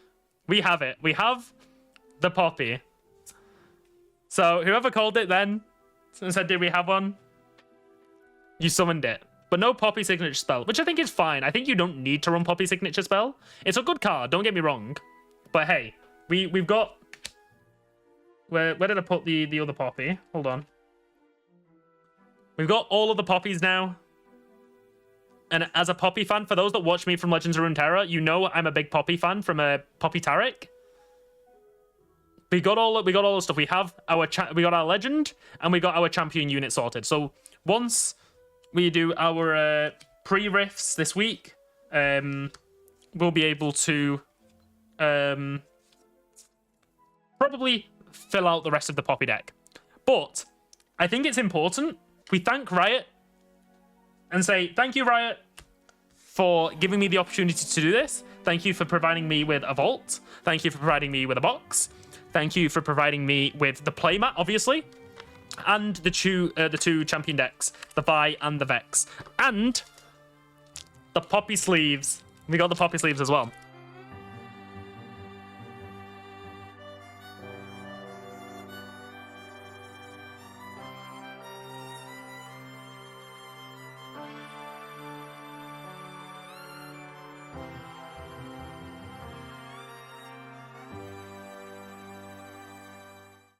We have it. We have the Poppy. So whoever called it then and said, did we have one? You summoned it. But no Poppy signature spell, which I think is fine. I think you don't need to run Poppy signature spell. It's a good card, don't get me wrong. But hey, we've got... Where did I put the other Poppy? Hold on. We've got all of the Poppies now. And as a Poppy fan, for those that watch me from Legends of Runeterra, you know I'm a big Poppy fan from Poppy Taric. We got all the stuff. We got our Legend, and we got our Champion unit sorted. So once we do our pre-riffs this week, we'll be able to probably fill out the rest of the Poppy deck. But I think it's important we thank Riot and say, thank you, Riot, for giving me the opportunity to do this. Thank you for providing me with a vault. Thank you for providing me with a box. Thank you for providing me with the playmat, obviously, and the two champion decks, the Vi and the Vex, and the Poppy sleeves. We got the Poppy sleeves as well.